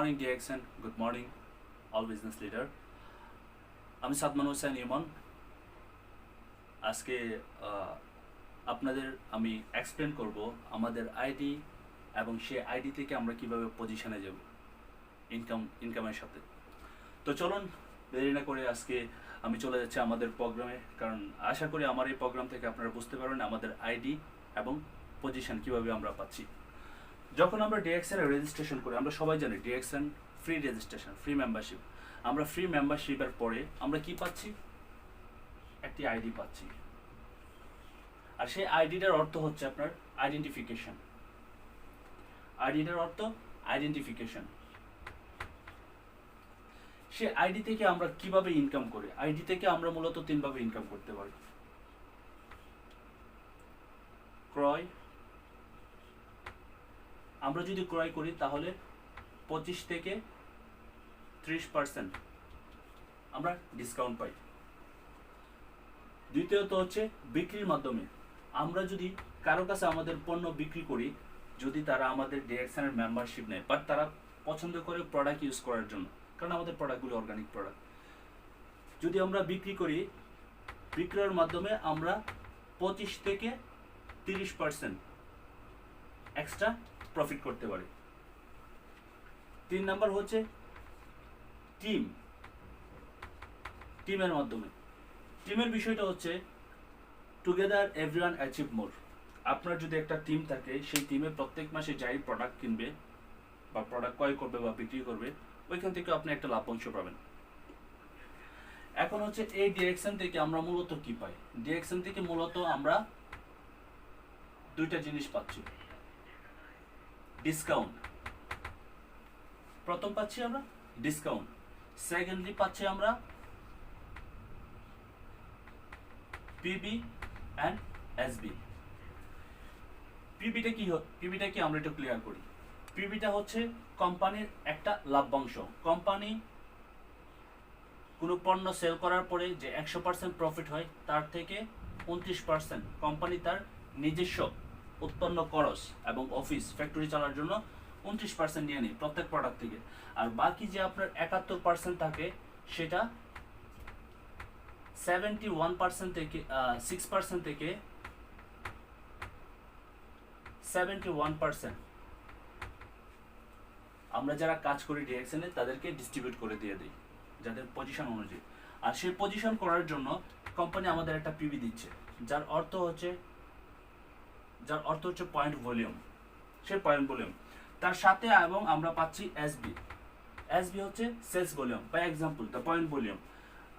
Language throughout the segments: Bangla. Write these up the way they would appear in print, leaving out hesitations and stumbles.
morning, DXN. Good morning, all business leader. আমি সাদমান হোসেন ইমন। আজকে আপনাদের আমি এক্সপ্লেন করব আমাদের আইডি এবং সেই আইডি থেকে আমরা কিভাবে পজিশনে যাব ইনকামের সাথে। তো চলুন দেরি না করে আজকে আমি চলে যাচ্ছি আমাদের প্রোগ্রামে, কারণ আশা করি আমার এই প্রোগ্রাম থেকে আপনারা বুঝতে পারবেন আমাদের আইডি এবং পজিশন কিভাবে আমরা পাচ্ছি। যখন আমরা ডিএক্সএন রেজিস্ট্রেশন করি, আমরা সবাই জানি DXN free registration, free membership. আমরা ফ্রি মেম্বারশিপের পরে আমরা কি পাচ্ছি? একটি আইডি পাচ্ছি, আর সেই আইডিটার অর্থ হচ্ছে আপনার আইডেন্টিফিকেশন। আইডিটার অর্থ আইডেন্টিফিকেশন। সে আইডি থেকে আমরা কিভাবে ইনকাম করি? আইডি থেকে আমরা মূলত তিনভাবে ইনকাম করতে পারি। ক্রয়, আমরা যদি ক্রয় করি তাহলে 25 থেকে 30% আমরা ডিসকাউন্ট পাই। দ্বিতীয়ত হচ্ছে বিক্রির মাধ্যমে। আমরা যদি কারো কাছে আমাদের পণ্য বিক্রি করি, যদি তারা আমাদের ডিএক্সএন এর মেম্বারশিপ নেয়, বাট তারা পছন্দ করে প্রোডাক্ট ইউজ করার জন্য, কারণ আমাদের প্রোডাক্টগুলো অর্গানিক প্রোডাক্ট, যদি আমরা বিক্রি করি, বিক্রয়ের মাধ্যমে আমরা 25 থেকে 30% এক্সট্রা প্রফিট করতে পারি। 3 নাম্বার হচ্ছে টিমের মাধ্যমে। টিমের বিষয়টা হচ্ছে টুগেদার এভরিওয়ান অ্যাচিভ মোর। আপনার যদি একটা টিম থাকে, সেই টিমে প্রত্যেক মাসে যাই প্রোডাক্ট কিনবে বা প্রোডাক্ট ক্রয় করবে বা বিক্রি করবে, ওইখান থেকে আপনি একটা লাভ্যাংশ পাবেন। এখন হচ্ছে এই ডিএক্সএন থেকে আমরা মূলত কি পাই? ডিএক্সএন থেকে মূলত আমরা দুইটা জিনিস পাচ্ছি। ডিসকাউন্ট, প্রথম পাচ্ছি আমরা ডিসকাউন্ট, সেকেন্ডলি পাচ্ছি আমরা পিবি অ্যান্ড এসবি। পিবিটা কি আমরা একটু ক্লিয়ার করি। পিবিটা হচ্ছে কোম্পানির একটা লাভ্যাংশ। কোম্পানি কোনো পণ্য সেল করার পরে যে 100% প্রফিট হয়, তার থেকে 29% কোম্পানি তার নিজস্ব উৎপন্ন খরচ এবং অফিস ফ্যাক্টরি চালার জন্য 29% নিয়ে নেয় প্রত্যেক প্রোডাক্ট থেকে। আর বাকি যে আপনার 71% থাকে, সেটা 71% থেকে 6% থেকে 71% আমরা যারা কাজ করি ডিএক্সএন এ তাদেরকে ডিস্ট্রিবিউট করে দিয়ে দিই, যাদের পজিশন অনুযায়ী। আর সেই পজিশন করার জন্য কোম্পানি আমাদের একটা পিবি দিচ্ছে, যার অর্থ হচ্ছে পয়েন্ট ভলিউম। সেই পয়েন্ট ভলিউম তার সাথে, এবং আমরা পাচ্ছি এসবি। এসবি হচ্ছে sales volume. By example the point volume.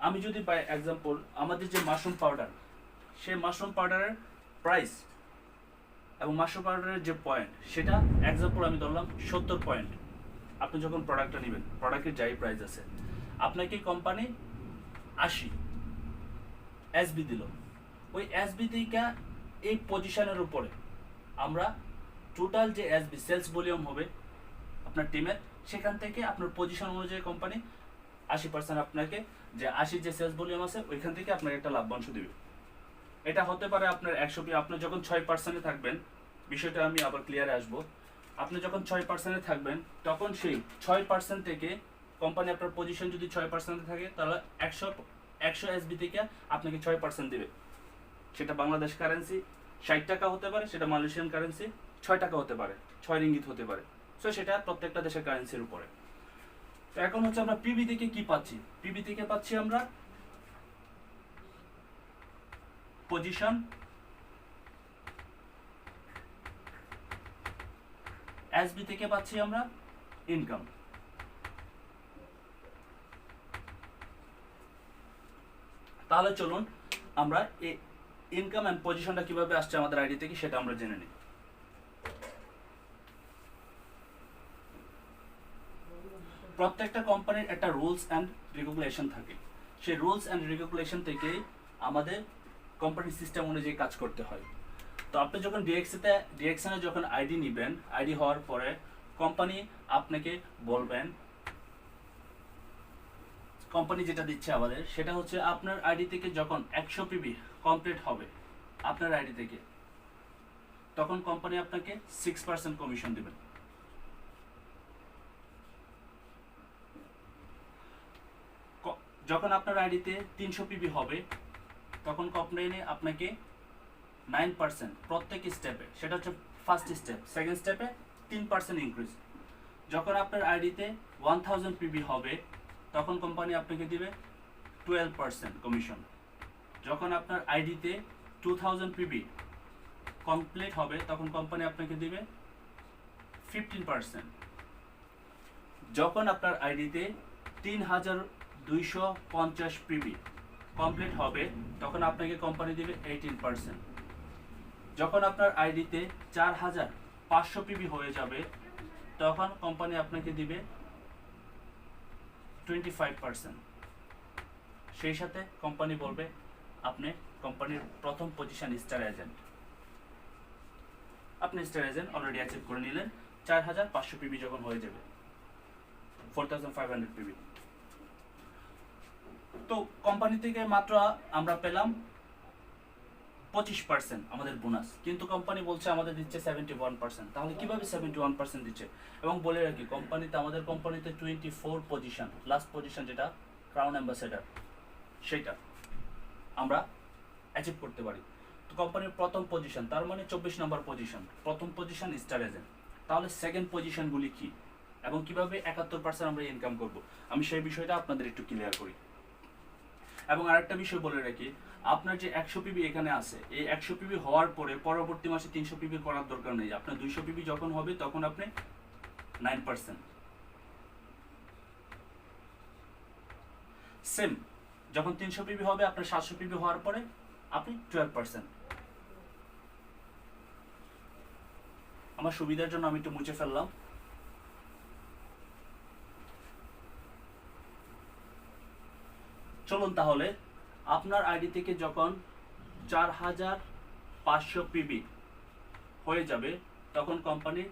আমি যদি বাই এক্সাম্পল আমাদের যে মাশরুম পাউডার, সেই মাশরুম পাউডারের প্রাইস এবং মাশরুম পাউডারের যে পয়েন্ট, সেটা এক্সাম্পল আমি ধরলাম 70 পয়েন্ট। আপনি যখন প্রোডাক্টটা নেবেন, প্রোডাক্টের যাই প্রাইস আছে, আপনাকে কোম্পানি 80 এসবি দিল। ওই এসবি থেকে এই পজিশনের উপরে আমরা টোটাল যে এসবি সেলস ভলিউম হবে আপনার টিমের, সেখান থেকে আপনার পজিশন অনুযায়ী কোম্পানি 80% আপনাকে, যে 80 যে সেলস ভলিউম আছে, ওইখান থেকে আপনাকে একটা লাভ্যাংশ দেবে। এটা হতে পারে আপনার 100। আপনি যখন 6% থাকবেন, বিষয়টা আমি আবার ক্লিয়ারে আসবো। আপনি যখন 6% থাকবেন, তখন সেই 6% থেকে কোম্পানি আপনার পজিশন যদি 6% থাকে, তাহলে 100 এসবি থেকে আপনাকে 6% দেবে। সেটা বাংলাদেশ কারেন্সি 60 টাকা হতে পারে, সেটা মালয়েশিয়ান কারেন্সি 6 টাকা হতে পারে, 6 রিঙ্গিত হতে পারে। সো সেটা প্রত্যেকটা দেশের কারেন্সির উপরে। তো এখন হচ্ছে আমরা পিবি থেকে কি পাচ্ছি? পিবি থেকে পাচ্ছি আমরা পজিশন, এসবি থেকে পাচ্ছি আমরা ইনকাম। তাহলে চলুন আমরা এই ইনকাম এন্ড পজিশনটা কিভাবে আসছে আমাদের আইডি থেকে, সেটা আমরা জেনে নিই। প্রত্যেকটা কোম্পানির একটা রুলস অ্যান্ড রেগুলেশন থাকে। সেই রুলস অ্যান্ড রেগুলেশন থেকে আমাদের কোম্পানির সিস্টেম অনুযায়ী কাজ করতে হয়। তো আপনি যখন ডিএক্সএন এ যখন আইডি নেবেন, আইডি হওয়ার পরে কোম্পানি আপনাকে বলবেন, কোম্পানি যেটা দিচ্ছে আমাদের, সেটা হচ্ছে আপনার আইডি থেকে যখন 100 পিবি কমপ্লিট হবে আপনার আইডি থেকে, তখন কোম্পানি আপনাকে 6% কমিশন দেবেন। যখন আপনার আইডিতে 300 পিবি হবে তখন কোম্পানি আপনাকে 9% প্রত্যেক স্টেপে, সেটা হচ্ছে ফার্স্ট স্টেপ। সেকেন্ড স্টেপে 3% ইনক্রিজ। যখন আপনার আইডিতে 1000 পিবি হবে তখন কোম্পানি আপনাকে দিবে 12% কমিশন। যখন আপনার আইডিতে 2000 পিবি কমপ্লিট হবে তখন কোম্পানি আপনাকে দিবে 15%। যখন আপনার আইডিতে 3250 পিবি কমপ্লিট হবে তখন আপনাকে কোম্পানি দিবে 18%। যখন আপনার আইডিতে 4500 পিবি হয়ে যাবে তখন কোম্পানি আপনাকে দিবে 25%। সেই সাথে কোম্পানি বলবে আপনি কোম্পানির প্রথম পজিশন স্টার এজেন্ট। আপনি স্টার এজেন্ট অলরেডি অ্যাচিভ করে নিলেন। 4500 পিবি যখন হয়ে যাবে, 4500 পিবি, তো কোম্পানি থেকে মাত্র আমরা পেলাম 25% আমাদের বোনাস, কিন্তু কোম্পানি বলছে আমাদের দিচ্ছে 71%। তাহলে কিভাবে 71% দিচ্ছে? এবং বলে রাখি কোম্পানিতে, আমাদের কোম্পানিতে 24 পজিশন, লাস্ট পজিশন যেটা ক্রাউন অ্যাম্বাসেডর, সেটা আমরা অ্যাচিভ করতে পারি। তো কোম্পানির প্রথম পজিশন, তার মানে 24 নম্বর পজিশন, প্রথম পজিশন স্টার এজেন্ট। তাহলে সেকেন্ড পজিশনগুলি কি এবং কিভাবে 71% আমরা ইনকাম করব, আমি সেই বিষয়টা আপনাদের একটু ক্লিয়ার করি। এবং আরেকটা বিষয় বলে রাখি, আপনার যে 100 পিবি এখানে আছে, এই 100 পিবি হওয়ার পরে পরবর্তী মাসে 300 পিবি করার দরকার নেই। আপনার 200 পিবি যখন হবে তখন আপনি 9%। সেম যখন 300 পিবি হবে, আপনার 700 পিবি হওয়ার পরে আপনি 12%। আমার সুবিধার জন্য আমি একটু মুছে ফেললাম। চলুন তাহলে, আপনার আইডি থেকে যখন 4500 পিবি হয়ে যাবে তখন কোম্পানি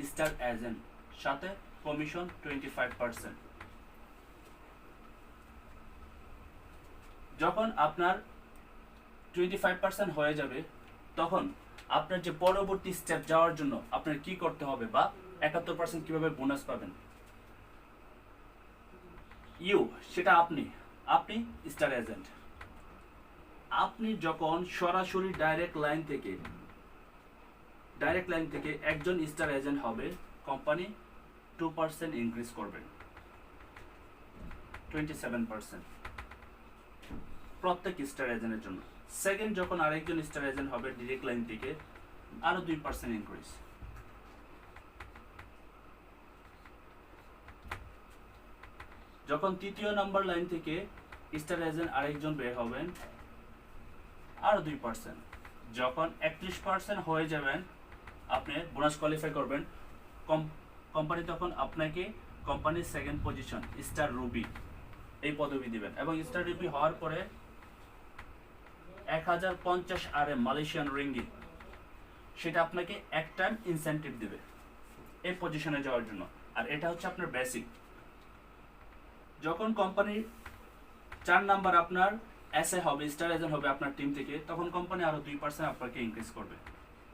স্টার এজেন্ট, সাথে কমিশন 25%। যখন আপনার 25% হয়ে যাবে তখন আপনার যে পরবর্তী স্টেপ যাওয়ার জন্য আপনার কি করতে হবে, বা 71% কিভাবে বোনাস পাবেন, সেটা আপনি স্টার এজেন্ট। আপনি যখন সরাসরি ডাইরেক্ট লাইন থেকে একজন স্টার এজেন্ট হবে, কোম্পানি 2% ইনক্রিজ করবে, 27% প্রত্যেক স্টার এজেন্টের জন্য। সেকেন্ড যখন আরেকজন স্টার এজেন্ট হবে ডাইরেক্ট লাইন থেকে, আরো 2% ইনক্রিজ। যখন তৃতীয় নাম্বার লাইন থেকে স্টার এজেন্ট আরেকজন বের হবেন, আরো 2%। যখন 31% হয়ে যাবেন, আপনি বোনাস কোয়ালিফাই করবেন, কোম্পানি তখন আপনাকে কোম্পানির সেকেন্ড পজিশন স্টার রুবি এই পদবি দিবেন। এবং স্টার রুবি হওয়ার পরে 1050 RM মালয়েশিয়ান রিঙ্গিত, সেটা আপনাকে এক টাইম ইনসেন্টিভ দিবে এই পজিশনে যাওয়ার জন্য। আর এটা হচ্ছে আপনার বেসিক। যখন কোম্পানির 4 নাম্বার আপনার এসএ হবে, স্টার এজেন্ট হবে আপনার টিম থেকে, তখন কোম্পানি আরো 2% আপনাকে ইনক্রিজ করবে,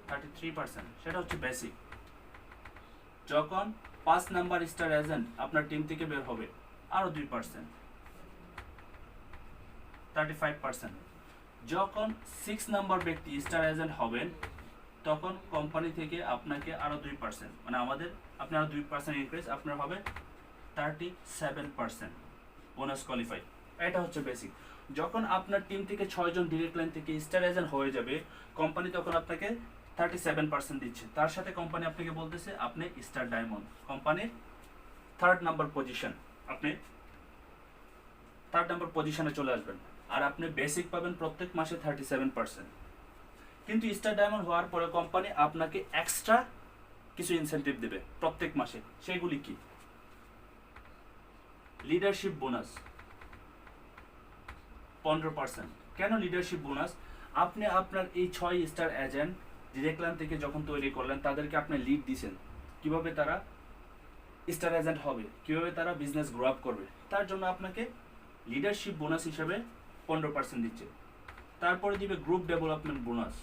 33%, সেটা হচ্ছে বেসিক। যখন 5 নাম্বার স্টার এজেন্ট আপনার টিম থেকে বের হবে, আরো 2%, 35%। যখন 6 নাম্বার ব্যক্তি স্টার এজেন্ট হবেন তখন কোম্পানি থেকে আপনাকে আরো 2%, মানে আপনার আরো 2% ইনক্রিজ, আপনার হবে 37% বোনাস কোয়ালিফাই। এটা হচ্ছে বেসিক। যখন আপনার টিম থেকে 6 জন ডিরেক্ট লাইন থেকে স্টার এজেন্ট হয়ে যাবে, কোম্পানি তখন আপনাকে 37% দিচ্ছে। তার সাথে কোম্পানি আপনাকে বলতেছে আপনি স্টার ডায়মন্ড, কোম্পানির 3rd নাম্বার পজিশন, আপনি 3rd নাম্বার পজিশনে চলে আসবেন। আর আপনি বেসিক পাবেন প্রত্যেক মাসে 37%। কিন্তু স্টার ডায়মন্ড হওয়ার পরে কোম্পানি আপনাকে এক্সট্রা কিছু ইনসেন্টিভ দেবে প্রত্যেক মাসে। সেগুলি কি? Leadership bonus 15%। কেন লিডারশিপ বোনাস? আপনি আপনার এই 6 স্টার এজেন্ট ডিরেক্ট লাইন থেকে যখন তৈরি করলেন, তাদেরকে আপনি লিড দিয়েছেন কিভাবে তারা স্টার এজেন্ট হবে, কিভাবে তারা বিজনেস গ্রো আপ করবে, তার জন্য আপনাকে লিডারশিপ বোনাস হিসেবে 15% দিচ্ছে। তারপরে দিবে group development bonus.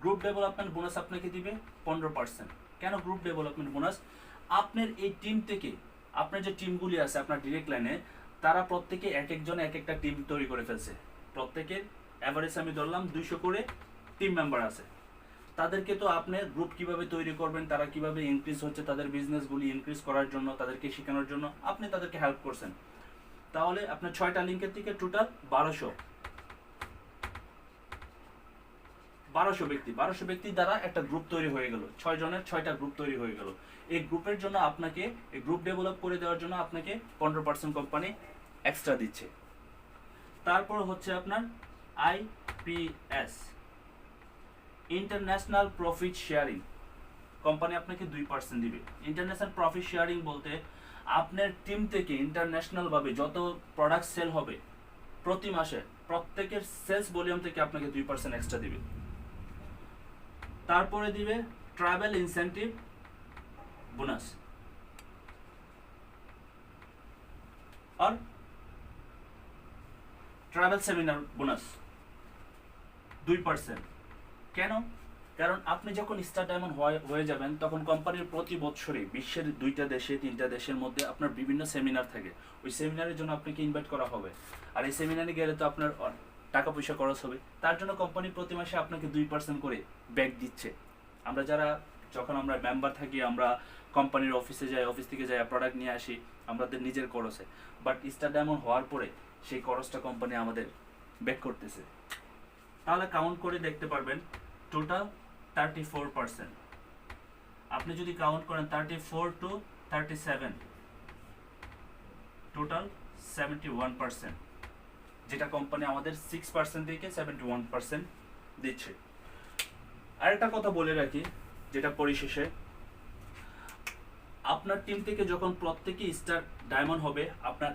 Group development bonus আপনাকে দিবে 15%। কেন গ্রুপ ডেভেলপমেন্ট বোনাস? আপনার এই টিম থেকে আপনার যে টিমগুলি আছে আপনার ডিরেক্ট লাইনে, তারা প্রত্যেকে এক একজন এক একটা টিম তৈরি করে ফেলছে। প্রত্যেকের অ্যাভারেজ আমি ধরলাম 200 করে টিম মেম্বার আছে। তাদেরকে তো আপনি গ্রুপ কিভাবে তৈরি করবেন, তারা কিভাবে ইনক্রিজ হচ্ছে, তাদের বিজনেসগুলি ইনক্রিজ করার জন্য, তাদেরকে শেখানোর জন্য আপনি তাদেরকে হেল্প করছেন। তাহলে আপনার 6টা লিঙ্কের থেকে টোটাল 1200 ব্যক্তি দ্বারা একটা গ্রুপ তৈরি হয়ে গেল। 6 জনের 6টা গ্রুপ তৈরি হয়ে গেল। এই গ্রুপের জন্য আপনাকে, এই গ্রুপ ডেভেলপ করে দেওয়ার জন্য আপনাকে 15% কোম্পানি এক্সট্রা দিচ্ছে। তারপর হচ্ছে আপনার IPS, international profit sharing. Company আপনাকে 2% দিবে। ইন্টারন্যাশনাল প্রফিট শেয়ারিং বলতে আপনার টিম থেকে ইন্টারন্যাশনাল ভাবে যত প্রোডাক্ট সেল হবে প্রতি মাসে প্রত্যেকের সেলস ভলিউম থেকে আপনাকে 2% এক্সট্রা দিবে। তারপরে দিবে ট্রাভেল ইনসেন্টিভ বোনাস আর ট্রাভেল সেমিনার বোনাস 2%। কেন? কারণ আপনি যখন স্টার ডায়মন্ড হয়ে যাবেন তখন কোম্পানির প্রতি বছরে বিশ্বের 2টা দেশে 3টা দেশের মধ্যে আপনার বিভিন্ন সেমিনার থাকে। ওই সেমিনারের জন্য আপনাকে ইনভাইট করা হবে। আর এই সেমিনারে গেলে তো আপনার টাকা পয়সা খরচ হবে। তার জন্য কোম্পানি প্রতি মাসে আপনাকে 2% করে ব্যাক দিচ্ছে। আমরা যারা যখন আমরা মেম্বার থাকি, আমরা কোম্পানির অফিসে যাই, অফিস থেকে যাই প্রোডাক্ট নিয়ে আসি আমাদের নিজের খরচে। বাট স্টার ডায়মন্ড হওয়ার পরে সেই খরচটা কোম্পানি আমাদের ব্যাক করতেছে। তাহলে কাউন্ট করে দেখতে পারবেন টোটাল 34%। আপনি যদি কাউন্ট করেন 34 to 37, টোটাল 71%, যেটা কোম্পানি আমাদের 6% থেকে 71% দিচ্ছে। আরেকটা কথা বলে রাখি, যেটা পরিশেষে, আপনার টিম থেকে যখন প্রত্যেকে স্টার ডায়মন্ড হবে আপনার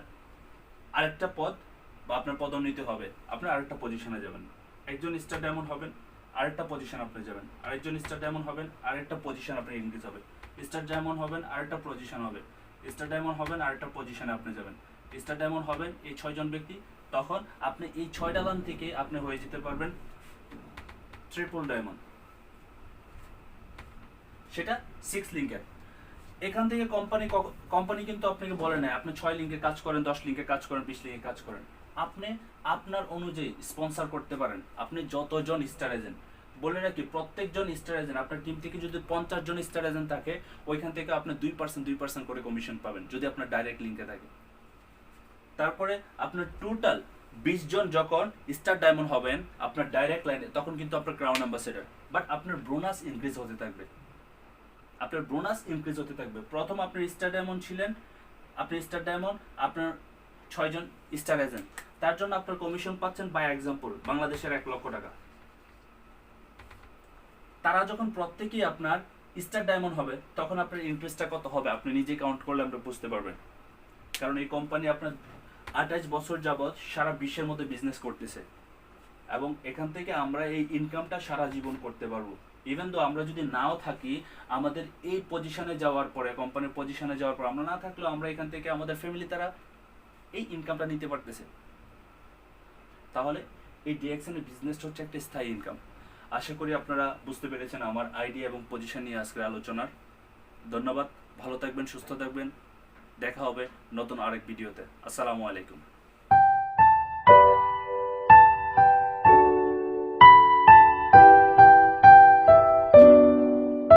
আরেকটা পদ বা আপনার পদোন্নতি হবে, আপনার আরেকটা পজিশনে যাবেন। একজন স্টার ডায়মন্ড হবেন, আরেকটা পজিশন আপনি যাবেন। আরেকজন স্টার ডায়মন্ড হবেন, আরেকটা পজিশন আপনার ইনক্রিজ হবে। স্টার ডায়মন্ড হবেন, আরেকটা পজিশন হবে। স্টার ডায়মন্ড হবেন, আরেকটা পজিশনে আপনি যাবেন। স্টার ডায়মন্ড হবেন এই 6 জন ব্যক্তি, তখন আপনি এই 6টা লাইন থেকে আপনি হয়ে যেতে পারবেন ট্রিপল ডায়মন্ড, সেটা 6 লিঙ্কের। এখান থেকে কোম্পানি কিন্তু আপনাকে বলে না আপনি 6 লিঙ্কে কাজ করেন, 10 লিঙ্কে কাজ করেন, 20 লিঙ্কে কাজ করেন। আপনি আপনার অনুযায়ী স্পন্সর করতে পারেন। আপনি যতজন স্টার এজেন্ট, বলে রাখি প্রত্যেকজন স্টার এজেন্ট, আপনার টিম থেকে যদি 50 জন স্টার এজেন্ট থাকে ওইখান থেকে আপনি 2% করে কমিশন পাবেন যদি আপনার ডাইরেক্ট লিঙ্কে থাকে। তারপরে আপনার টোটাল 20 জন যখন স্টার ডায়মন্ড হবেন আপনার ডাইরেক্ট লাইনে, তখন কিন্তু আপনার ক্রাউন অ্যাম্বাসেডর, বাট আপনার বোনাস ইনক্রিজ হতে থাকবে। প্রথম আপনার স্টার ডায়মন্ড ছিলেন, আপনি স্টার ডায়মন্ড, আপনার 6 জন স্টার এজেন্ট, তার জন্য আপনার কমিশন পাচ্ছেন বাই এক্সাম্পল বাংলাদেশের 1 লক্ষ টাকা। তারা যখন প্রত্যেকেই আপনার স্টার ডায়মন্ড হবে তখন আপনার ইন্টারেস্টটা কত হবে আপনি নিজে কাউন্ট করলে আপনি বুঝতে পারবেন। কারণ এই কোম্পানি আপনার 28 বছর যাবৎ সারা বিশ্বের মধ্যে বিজনেস করতেছে এবং এখান থেকে আমরা এই ইনকামটা সারা জীবন করতে পারবো। ইভেন দো আমরা যদি নাও থাকি, আমাদের এই পজিশনে যাওয়ার পরে, কোম্পানির পজিশনে যাওয়ার পর আমরা না থাকলেও আমরা এখান থেকে আমাদের ফ্যামিলি তারা এই ইনকামটা নিতে পারতেছে। তাহলে এই ডিএক্সএন এর বিজনেসটা হচ্ছে একটা স্থায়ী ইনকাম। আশা করি আপনারা বুঝতে পেরেছেন আমার আইডিয়া এবং পজিশন নিয়ে আজকের আলোচনার। ধন্যবাদ, ভালো থাকবেন, সুস্থ থাকবেন, দেখা হবে নতুন আরেক ভিডিওতে। আসসালামু আলাইকুম।